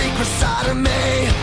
secret side of me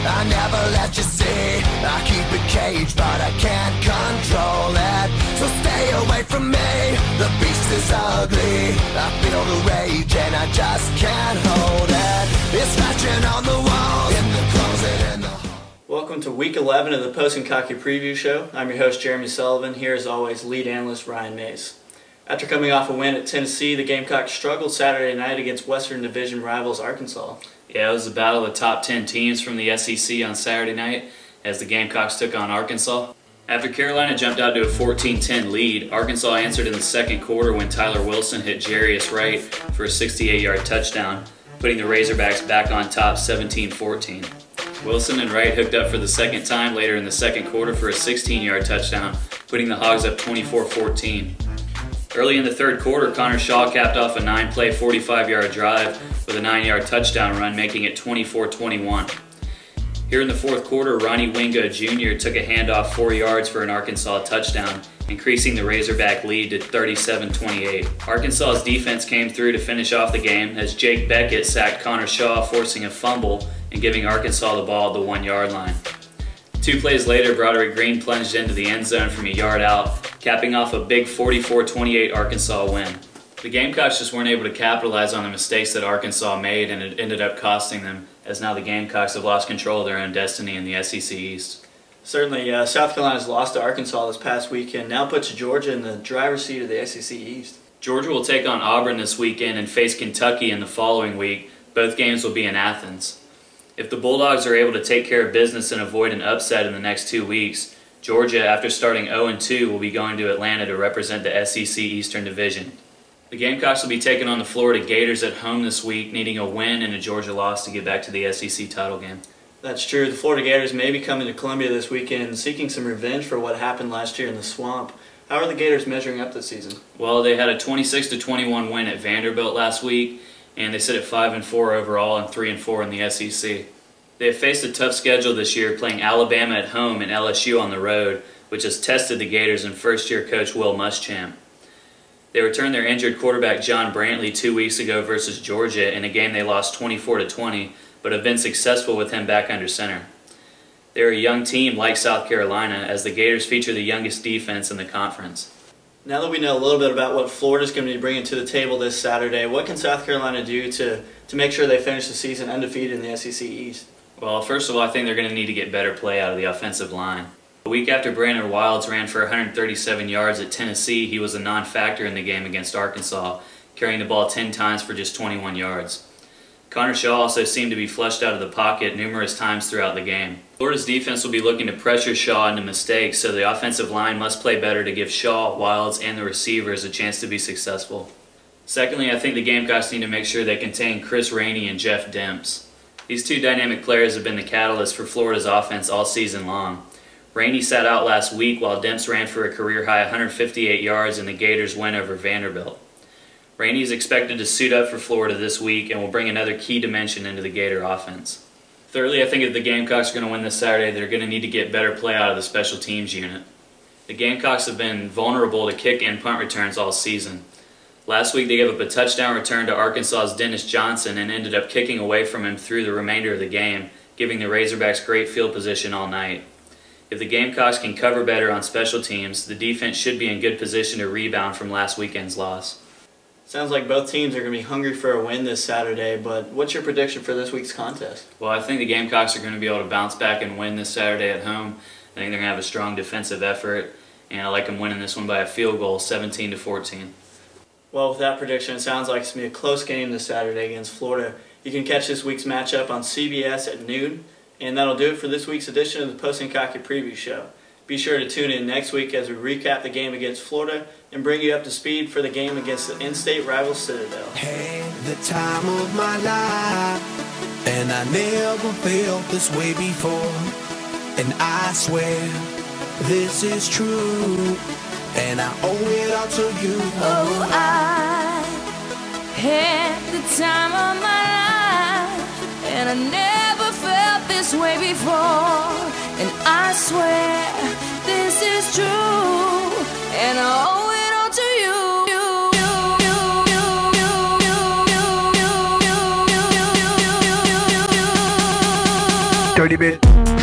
I never let you see. I keep it caged, but I can't control it. So stay away from me, the beast is ugly. I feel the rage and I just can't hold it. It's scratching on the walls, in the closet, in the hall. Welcome to week 11 of the Post Kentucky Preview Show. I'm your host Jeremy Sullivan, here as always lead analyst Ryan Mays. After coming off a win at Tennessee, the Gamecocks struggled Saturday night against Western Division rivals Arkansas. Yeah, it was a battle of top 10 teams from the SEC on Saturday night as the Gamecocks took on Arkansas. After Carolina jumped out to a 14-10 lead, Arkansas answered in the second quarter when Tyler Wilson hit Jarius Wright for a 68-yard touchdown, putting the Razorbacks back on top 17-14. Wilson and Wright hooked up for the second time later in the second quarter for a 16-yard touchdown, putting the Hogs up 24-14. Early in the third quarter, Connor Shaw capped off a 9-play, 45-yard drive with a 9-yard touchdown run, making it 24-21. Here in the fourth quarter, Ronnie Wingo Jr. took a handoff 4 yards for an Arkansas touchdown, increasing the Razorback lead to 37-28. Arkansas's defense came through to finish off the game as Jake Beckett sacked Connor Shaw, forcing a fumble and giving Arkansas the ball at the 1-yard line. 2 plays later, Broderick Green plunged into the end zone from a yard out, capping off a big 44-28 Arkansas win. The Gamecocks just weren't able to capitalize on the mistakes that Arkansas made, and it ended up costing them, as now the Gamecocks have lost control of their own destiny in the SEC East. Certainly, South Carolina's lost to Arkansas this past weekend now puts Georgia in the driver's seat of the SEC East. Georgia will take on Auburn this weekend and face Kentucky in the following week. Both games will be in Athens. If the Bulldogs are able to take care of business and avoid an upset in the next 2 weeks, Georgia, after starting 0-2, will be going to Atlanta to represent the SEC Eastern Division. The Gamecocks will be taking on the Florida Gators at home this week, needing a win and a Georgia loss to get back to the SEC title game. That's true. The Florida Gators may be coming to Columbia this weekend seeking some revenge for what happened last year in the Swamp. How are the Gators measuring up this season? Well, they had a 26-21 win at Vanderbilt last week, and they sit at 5-4 overall and 3-4 in the SEC. They have faced a tough schedule this year, playing Alabama at home and LSU on the road, which has tested the Gators and first-year coach Will Muschamp. They returned their injured quarterback John Brantley 2 weeks ago versus Georgia in a game they lost 24-20, but have been successful with him back under center. They're a young team like South Carolina, as the Gators feature the youngest defense in the conference. Now that we know a little bit about what Florida's going to be bringing to the table this Saturday, what can South Carolina do to make sure they finish the season undefeated in the SEC East? Well, first of all, I think they're going to need to get better play out of the offensive line. A week after Brandon Wilds ran for 137 yards at Tennessee, he was a non-factor in the game against Arkansas, carrying the ball 10 times for just 21 yards. Connor Shaw also seemed to be flushed out of the pocket numerous times throughout the game. Florida's defense will be looking to pressure Shaw into mistakes, so the offensive line must play better to give Shaw, Wilds, and the receivers a chance to be successful. Secondly, I think the Gamecocks need to make sure they contain Chris Rainey and Jeff Demps. These two dynamic players have been the catalyst for Florida's offense all season long. Rainey sat out last week while Demps ran for a career-high 158 yards in the Gators' win over Vanderbilt. Rainey is expected to suit up for Florida this week and will bring another key dimension into the Gator offense. Thirdly, I think if the Gamecocks are going to win this Saturday, they're going to need to get better play out of the special teams unit. The Gamecocks have been vulnerable to kick and punt returns all season. Last week they gave up a touchdown return to Arkansas's Dennis Johnson and ended up kicking away from him through the remainder of the game, giving the Razorbacks great field position all night. If the Gamecocks can cover better on special teams, the defense should be in good position to rebound from last weekend's loss. Sounds like both teams are going to be hungry for a win this Saturday, but what's your prediction for this week's contest? Well, I think the Gamecocks are going to be able to bounce back and win this Saturday at home. I think they're going to have a strong defensive effort, and I like them winning this one by a field goal, 17-14. Well, with that prediction, it sounds like it's going to be a close game this Saturday against Florida. You can catch this week's matchup on CBS at noon, and that'll do it for this week's edition of the Post Kentucky Preview Show. Be sure to tune in next week as we recap the game against Florida and bring you up to speed for the game against the in-state rival Citadel. Had the time of my life, and I never felt this way before. And I swear this is true, and I owe it all to you. Oh, I had the time of my life, and I never felt this way before. And I swear this is true, and I owe it all to you. Dirty bit.